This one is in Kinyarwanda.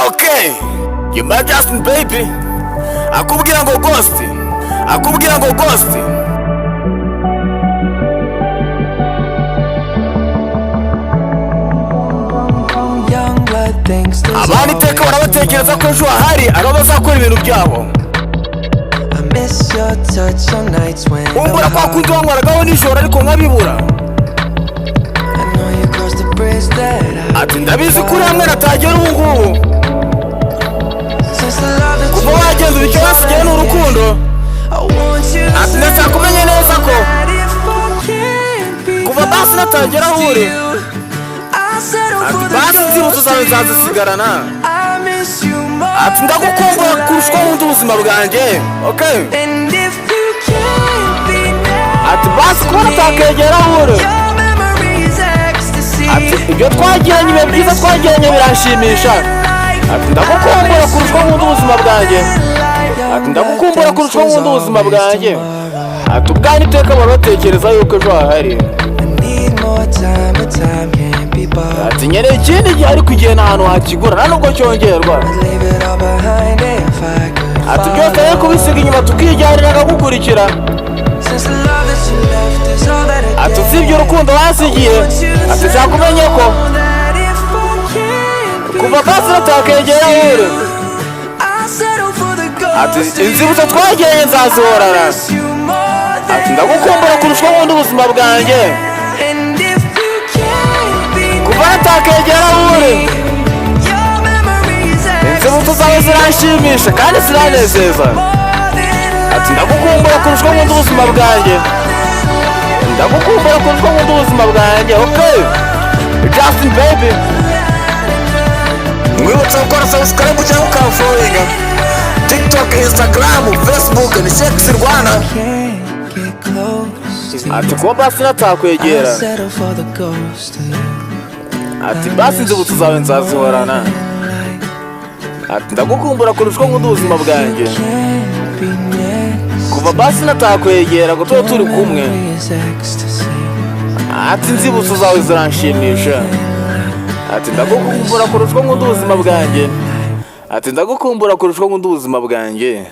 Okay, you might Justin baby. Akubwira ngo ghost. Akubwira ngo ghost. Abana iteka barabatekereza ko ejo hahari aribo bazakora ibintu byabo. Umbura kwa kundi wanywaraga nijoro ariko nkabibura. Ati ndabizi kuri hamwe natagera ubu ngubu. Kuva wagenda ubicyo wasigaye n'urukundo. Ati ndasakumenye neza ko kuva basi natagera aho uri. Ati basi inzibutso zawe nzazisigarana. Ati ndagukumbura kurushaho ubundi ubuzima bwanjye. Okay. Ati basi kuba natakegera aho uri. Ati ibyo twagiranye ibihe byiza twagiranye biranshimisha. Ati ndagukumbura kurushaho ubundi ubuzima bwanjye. Ati ndagukumbura kurushaho ubundi ubuzima bwanjye. Ati ubwanyu iteka barabatekereza yuko ejo hahari. Ati nyereye ikindi gihe ariko igihe nta hantu wakigura nta nubwo cyongerwa. Ati byose rero kubisiga inyuma tukijyanira akagukurikira. Ati usibye urukundo wasigiye. Ati nzakumenye ko kuva basi natakegera uri. Ati inzibutso twagiranye nzazihorana. Ati ndagukumbura kurushaho ubundi ubuzima bwanjye. Kuva natakegera uri. Inzibutso zawe ziranshimisha kandi ziranezeza. Ati ndagukumbura kurushaho ubundi ubuzima bwanjye. Ndagukumbura kurushaho ubundi ubuzima bwanjye. Okay, Justin baby. Mwibutsa gukora subscribe cyangwa ukamfollowinga TikTok, Instagram, Facebook ni Sex Rwanda. Ati kuba basi natakwegera. Ati basi inzibutso zawe nzazihorana. Ati ndagukumbura kurushaho ubundi ubuzima bwanjye. Kuva basi natakwegera ngo tube turi kumwe. Ati inzibutso zawe ziranshimisha. Ati ndagukumbura kurushaho ubundi ubuzima bwanjye. Ati ndagukumbura kurushaho ubundi ubuzima bwanjye.